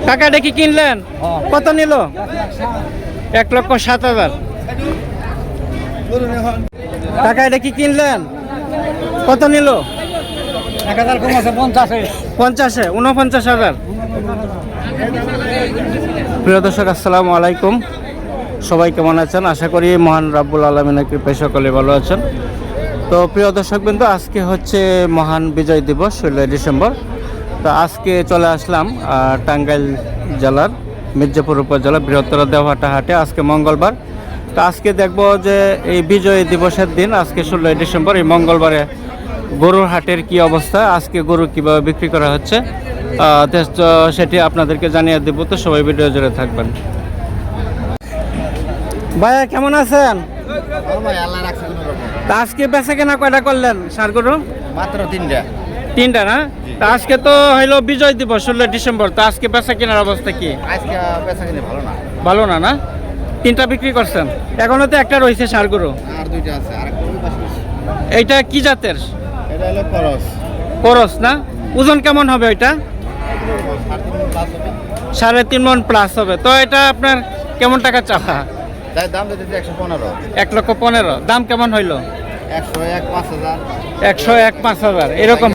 কাকা এটা কি কিনলেন? কত নিল? 1,07,000। কাকা এটা কি কিনলেন? কত নিল? 49,000। প্রিয় দর্শক, আসসালামু আলাইকুম। সবাই কেমন আছেন? আশা করি মহান রাব্বুল আলামিনের কৃপায় সকলে ভালো আছেন। তো প্রিয় দর্শক বিন্দু, আজকে হচ্ছে মহান বিজয় দিবস, 16 ডিসেম্বর। তো আজকে চলে আসলাম টাঙ্গাইল জেলার মির্জাপুর উপজেলা বৃহত্তর দেওহাটা হাটে। আজকে মঙ্গলবার। তো আজকে দেখব যে এই বিজয় দিবসের দিন, আজকে 16 ডিসেম্বর, এই মঙ্গলবারে গরুর হাটের কি অবস্থা, আজকে গরু কিভাবে বিক্রি করা হচ্ছে সেটি আপনাদেরকে জানিয়ে দেব। তো সবাই ভিডিও জুড়ে থাকবেন। ভাইয়া কেমন আছেন? তা আজকে বেচা কেনা কয়টা করলেন ষাঁড় গরু? মাত্র তিনটা না? তা আজকে তো হইলো বিজয় দিবস 16 ডিসেম্বর। তো আজকে বেচা কেনার অবস্থা কি? আজকে বেচা কিনে ভালো না? না, তিনটা বিক্রি করছেন, এখনো তো একটা রয়েছে ষাঁড় গরু। আর দুইটা আছে, এইটা কি জাতের? এটা হলো করস না? ওজন কেমন হবে ওইটা? 3.5 মণ প্লাস হবে। তো এটা আপনার কেমন টাকা চাওয়া? তাই দাম দিতে 115। 1,15,000। দাম কেমন হইলো? 101,5,000 এরকম।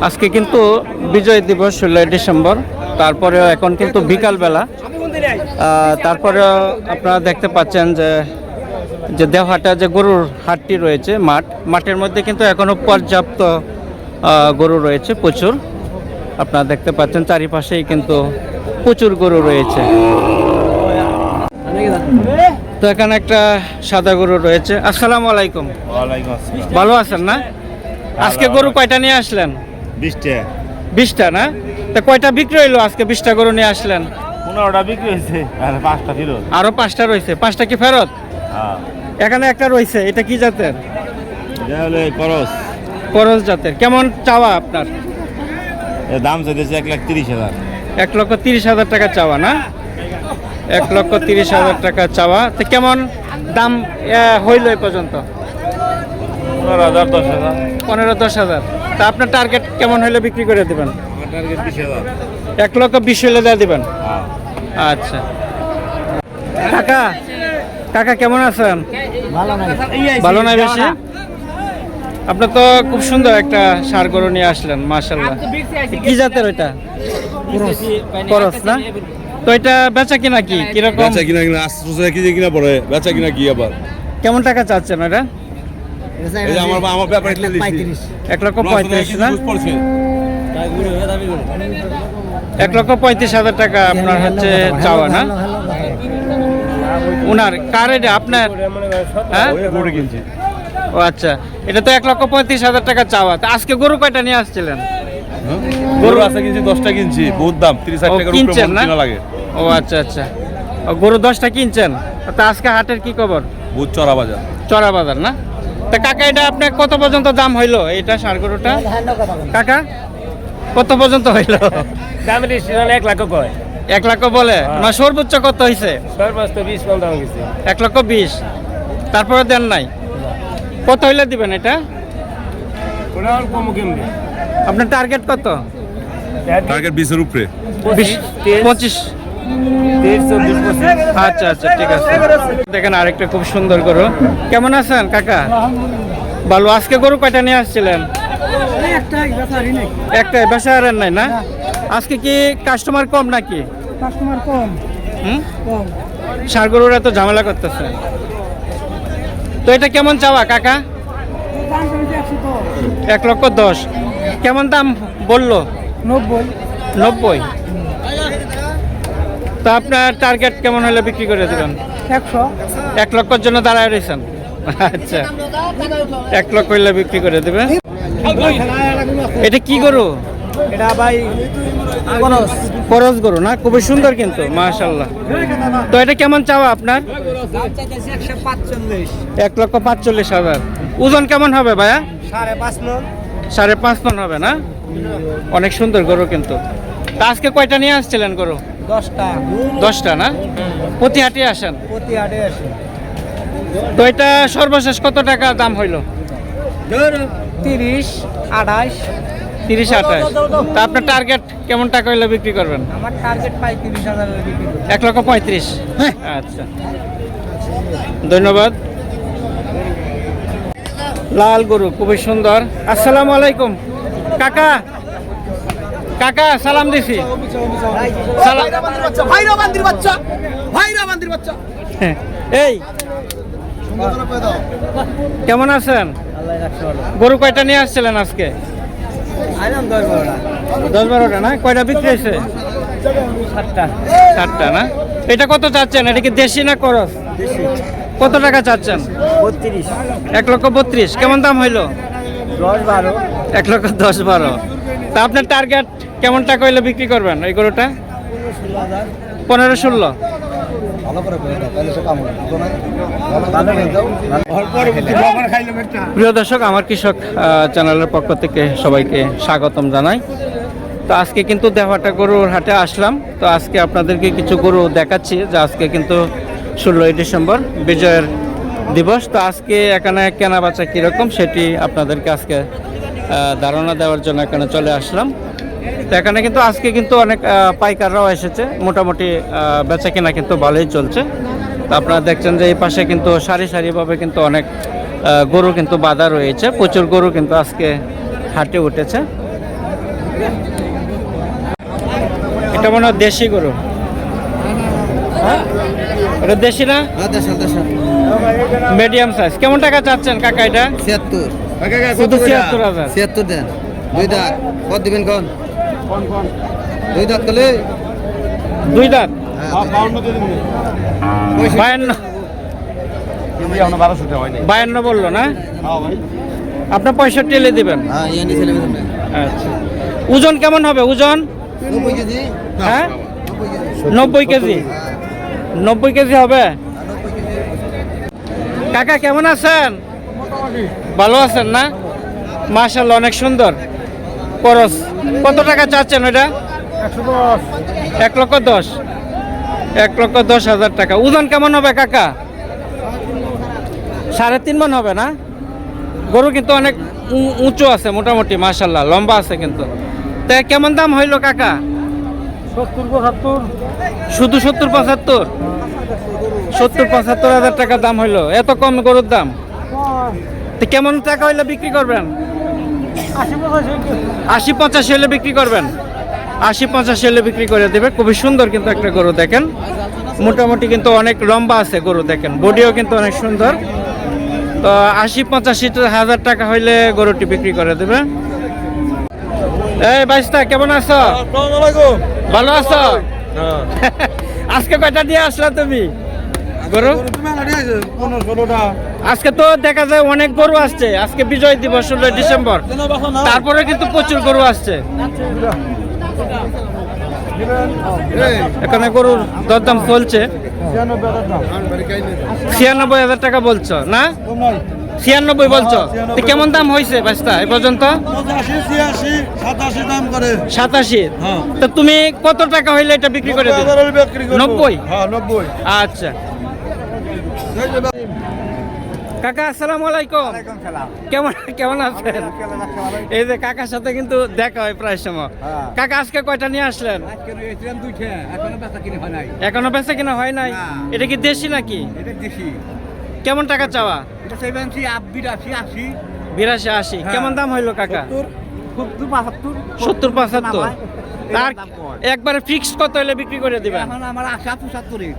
আজকে কিন্তু বিজয় দিবস 16 ডিসেম্বর। তারপরেও এখন কিন্তু বিকালবেলা। তারপরেও আপনারা দেখতে পাচ্ছেন যে দেওহাটা যে গরুর হাটটি রয়েছে, মাঠের মধ্যে কিন্তু এখনও পর্যাপ্ত গরু রয়েছে, প্রচুর। আপনারা দেখতে পাচ্ছেন চারিপাশেই কিন্তু প্রচুর গরু রয়েছে। তো এখানে একটা সাদা গরু রয়েছে। আসসালামু আলাইকুম। ভালো আছেন না? আজকে গরু কয়টা নিয়ে আসলেন? 20টা না? তা কয়টা বিক্রি হইলো আজকে? 20টা গরু নিয়ে আসলেন। 15টা বিক্রি হয়েছে আর 5টা ফেরত। আরো 5টা রয়েছে। 5টা কি ফেরত? এখানে একটা রয়েছে। এটা কি জাতের? করস জাতের। কেমন চাওয়া আপনার? দাম চাইতেছে 1,30,000। 1,30,000 টাকা চাওয়া না? 1,30,000 টাকা চাওয়া। তো কেমন দাম হইল এই পর্যন্ত? 15,000-10,000। তা আপনার টার্গেট কেমন হইলে বিক্রি করে দেবেন? 1,20,000 হইলে দিয়ে দেবেন। আচ্ছা। কাকা কেমন আছেন? ভালো নাই বেশি? আপনার তো খুব সুন্দর একটা ষাঁড় গরু নিয়ে আসলেন, মাশাআল্লাহ। কি জাতের ওইটা? করস না? তো এটা বেচা কিনা কি কিরকম? বেচা কিনা কিনা পড়ে বেচা কিনা কি আবার কেমন টাকা চাচ্ছেন এটা? এই আমার ব্যাপারে 1,35,000 না? 1,35,000 টাকা আপনার হচ্ছে চাওয়া না? উনার কার এটা? আপনার? হ্যাঁ, ও আচ্ছা। এটা তো 1,35,000 টাকা চাওয়া। তা আজকে গরু কয়টা নিয়ে আসছিলেন? গরু আছে কিনছি 10টা কিনছি, বহুত দাম, 30,000 টাকার উপরে কিনা লাগে। ও আচ্ছা আচ্ছা। গরু 10টা কিনছেন। তা আজকে হাটের কি খবর? বহুত চড়া বাজার না? তা কাকা এটা আপনার কত পর্যন্ত দাম হইলো এইটা ষাঁড় গরুটা? কাকা কত পর্যন্ত হইলো দাম? 1,00,000 কয়। 1,00,000 বলে না? সর্বোচ্চ কত হয়েছে? সর্বোচ্চ 20 মণ দাম গেছে। 1,20,000। তারপরে দেন নাই? কত হইলে দিবেন এটা? ওরা কম কিনবে। আপনার টার্গেট কত? টার্গেট 20 এর উপরে। 25। আচ্ছা আচ্ছা, ঠিক আছে। দেখেন আরেকটা খুব সুন্দর গরু। কেমন আছেন কাকা? ভালো। আজকে গরু কয়টা নিয়ে আসছিলেন? একটাই। বেচা আর নাই না? আজকে কি কাস্টমার কম নাকি? কাস্টমার কম। ষাঁড় গরুরা তো ঝামেলা করতেছে। তো এটা কেমন চাওয়া কাকা? 1,10,000। কেমন দাম বললো? 90। তো আপনার টার্গেট কেমন হলে বিক্রি করে দেবেন? 1,00,000 জন্য দাঁড়ায় রয়েছেন? আচ্ছা, 1,00,000 হলে বিক্রি করে দেবে। এটা কি গরু? এটা ভাই করস গরু না? খুবই সুন্দর কিন্তু, মাশাআল্লাহ। তো এটা কেমন চাওয়া আপনার? 1,45,000। ওজন কেমন হবে ভাইয়া? 5.5 মণ হবে না? অনেক সুন্দর গরু কিন্তু। তা আজকে কয়টা নিয়ে আসছিলেন গরু? 10টা না? প্রতি হাটে আসেন? তো এটা সর্বশেষ কত টাকা দাম হইল? 30, 28। 30 28। তা আপনার টার্গেট কেমন টাকা হইলে বিক্রি করবেন? আমার টার্গেট 35,000 এর বিক্রি করব। 1,35,000। আচ্ছা, ধন্যবাদ। লাল গরু খুবই সুন্দর। আসসালামু আলাইকুম কাকা। কাকা সালাম দিছি। সালাম। ভাইরা বান্দির বাচ্চা, ভাইরা বান্দির বাচ্চা। এই কেমন আছেন? আল্লাহ রাখছে ভালো। গরু কয়টা নিয়ে আসছিলেন আজকে? আইলাম 10-12টা। 10-12টা না? কয়টা বিক্রি হয়েছে? 7টা। 7টা না? এটা কত চাচ্ছেন? এটা কি দেশি না করস? বেশি। কত টাকা চাচ্ছেন? 32, 1,32,000। কেমন দাম হইলো? 10-12, 1,10,12,000। তা আপনার টার্গেট কেমন টাকা হইলে বিক্রি করবেন এই গরুটা? 16,000। 15-16। ভালো করে বলে দাও, তাহলে সে কাম হবে। ভালো করে দাও। প্রিয় দর্শক, আমার কৃষক চ্যানেলের পক্ষ থেকে সবাইকে স্বাগতম জানাই। তো আজকে কিন্তু দেওয়াটা গরুর হাটে আসলাম। তো আজকে আপনাদেরকে কিছু গরু দেখাচ্ছি যে আজকে কিন্তু 16ই ডিসেম্বর বিজয়ের দিবস। তো আজকে এখানে কেনা বেচা কীরকম সেটি আপনাদেরকে আজকে ধারণা দেওয়ার জন্য এখানে চলে আসলাম। তো এখানে কিন্তু আজকে কিন্তু অনেক পাইকাররাও এসেছে, মোটামুটি বেচা কেনা কিন্তু ভালোই চলছে। তো আপনারা দেখছেন যে এই পাশে কিন্তু সারি সারিভাবে কিন্তু অনেক গরু কিন্তু বাঁধা রয়েছে, প্রচুর গরু কিন্তু আজকে হাটে উঠেছে। এটা মনে হয় দেশি গরু, হ্যাঁ এটা দেশি না? Medium size. কেমন টাকা চাচ্ছেন কাকা এটা? 76, শুধু 76,000। 76 দেন। 2 দাঁত কত দিবেন কোন? 2 দাঁত কলে 2 দাঁত। 52 বললো না? আপনার 65 এলে দিবেন। হ্যাঁ ইয়ানি ছেলে মেয়ে। আচ্ছা, ওজন কেমন হবে? ওজন 90 কেজি। হ্যাঁ 90 কেজি। 90 কেজি হবে। কাকা কেমন আছেন? ভালো আছেন না? মাশাআল্লাহ, অনেক সুন্দর করস। কত টাকা চাচ্ছেন ওটা? 1,10,000। 1,10,000 টাকা। ওজন কেমন হবে কাকা? 3.5 মণ হবে না? গরু কিন্তু অনেক উঁচু আছে, মোটামুটি মাশাআল্লাহ লম্বা আছে কিন্তু। তাই কেমন দাম হইলো কাকা? 70-75। শুধু 70-75? 70-75,000 টাকা দাম হইলো। এত কম গরুর দাম? তো কেমন টাকা হইলে বিক্রি করবেন? 80-85 হলে বিক্রি করবেন। 80-85 হলে বিক্রি করে দেবে। খুবই সুন্দর কিন্তু একটা গরু, দেখেন মোটামুটি কিন্তু অনেক লম্বা আছে গরু, দেখেন বডিও কিন্তু অনেক সুন্দর। তো 80-85,000 টাকা হইলে গরুটি বিক্রি করে দেবে। এই বাইস্তা কেমন আছো? ভালো আছো? আজকে কয়টা দিয়ে আসলা তুমি গরু? আজকে তো দেখা যায় অনেক গরু আসছে। আজকে বিজয় দিবস 16 ডিসেম্বর, তারপরে কিন্তু প্রচুর গরু আসছে। এখানে গরুর দরদাম চলছে। 96,000 টাকা বলছো না? 96 বলছো? তো কেমন দাম হয়েছে বাইস্তা এ পর্যন্ত? 87। তো তুমি কত টাকা হইলে এটা বিক্রি করে দিবে? 90? আচ্ছা কাকা, আসসালামু আলাইকুম। কেমন আছেন? এই যে কাকার সাথে কিন্তু দেখা হয় প্রায় সময়। কাকা আজকে কয়টা নিয়ে আসলেন? এখনো বেচা কিনা হয় নাই? এটা কি দেশি নাকি? কেমন টাকা চাওয়া? 82-80। কেমন দাম হইলো কাকা? 70-75। আর একবারে ফিক্স কত হইলে বিক্রি করে দিবেন? আমার আশা 75।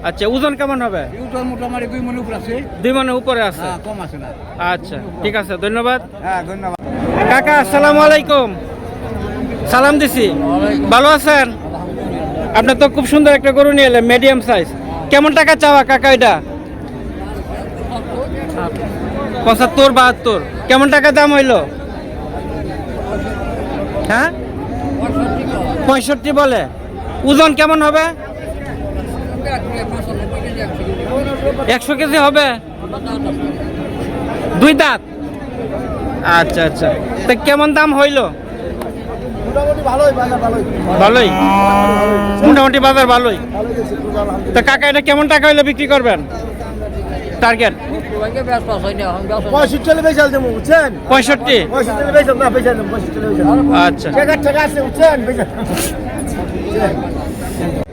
আচ্ছা, ওজন কেমন হবে? ওজন মোটামুটি 2 মণ উপরে আছে। 2 মণের উপরে আছে। কম আছে না। আচ্ছা ঠিক আছে, ধন্যবাদ। হ্যাঁ ধন্যবাদ। কাকা আসসালামু আলাইকুম। সালাম দিছি। ভালো আছেন? আপনার তো খুব সুন্দর একটা গরু নিয়ে এলেন, মিডিয়াম সাইজ। কেমন টাকা চাওয়া কাকা এটা? 75-72। কেমন টাকা দাম হইলো? হ্যাঁ 65 বলে। ওজন কেমন হবে? 100 কেজি হবে। 2 দাঁত। আচ্ছা আচ্ছা, তা কেমন দাম হইলো? ভালোই, মোটামুটি বাজার ভালোই। তা কাকা এটা কেমন টাকা হইলে বিক্রি করবেন? টার্গেট পঁয়ষট্টি চলে বেচাল দেবো বুঝছেন 65 পঁয়ষট্টি চলে বেচাল না বেচাল দেবো 65 চলে বেচাল আচ্ছা টাকা টাকা আছে বুঝছেন বেচাল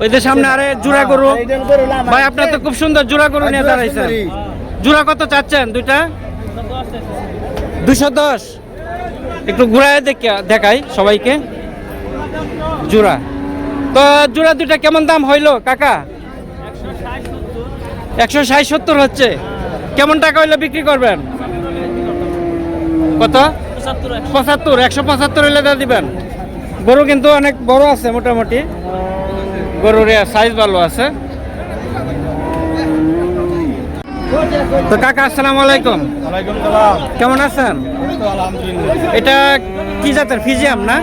ওই যে সামনে আরে জোড়া গরু ভাই আপনার তো খুব সুন্দর জোড়া গরু নিয়ে দাঁড়াইছেন জোড়া কত চাচ্ছেন দুইটা 210 একটু ঘুরায় দেখাই সবাইকে জোড়া তো জোড়া দুইটা কেমন দাম হইলো কাকা 160-70 হচ্ছে কেমন টাকা হইলে বিক্রি করবেন কত 75 হইলে দিয়ে দিবেন গরু কিন্তু অনেক বড় আছে মোটামুটি গরুর সাইজ ভালো আছে তো কাকা আসসালামু আলাইকুম ওয়ালাইকুম সালাম কেমন আছেন আলহামদুলিল্লাহ এটা কি জাতের ফিজিয়াম না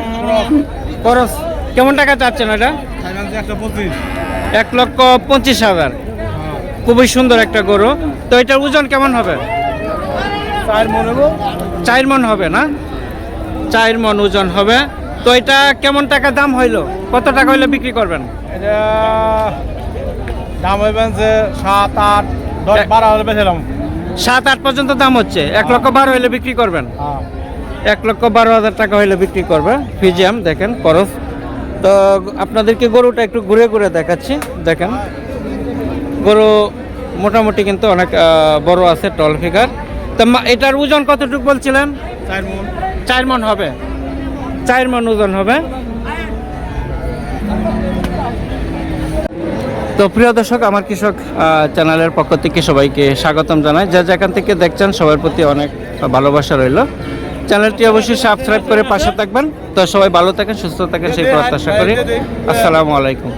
খরচ কেমন টাকা চাচ্ছেন এটা 1,25,000 খুবই সুন্দর একটা গরু তো এটার ওজন কেমন হবে 4 মণ হবে না 4 মণ ওজন হবে তো এটা কেমন টাকা দাম হইলো কত টাকা হইলে বিক্রি করবেন এটা দাম হইবেন যে 7, 8, 10, 12 হলে বেচলাম 7-8 পর্যন্ত দাম হচ্ছে 1,12,000 হইলে বিক্রি করবেন 1,12,000 টাকা হইলে বিক্রি করবে ফিজিয়াম দেখেন খরচ তো আপনাদেরকে গরুটা একটু ঘুরে ঘুরে দেখাচ্ছি দেখেন গরু মোটামুটি কিন্তু অনেক বড় আছে টল ফিগার তো এটার ওজন কতটুকু বলছিলেন 4 মণ হবে 4 মণ ওজন হবে তো প্রিয় দর্শক আমার কৃষক চ্যানেলের পক্ষ থেকে সবাইকে স্বাগতম জানাই যে যেখান থেকে দেখছেন সবার প্রতি অনেক ভালোবাসা রইল চ্যানেলটি অবশ্যই সাবস্ক্রাইব করে পাশে থাকবেন তো সবাই ভালো থাকেন সুস্থ থাকেন সেই প্রত্যাশা করি আসসালামু আলাইকুম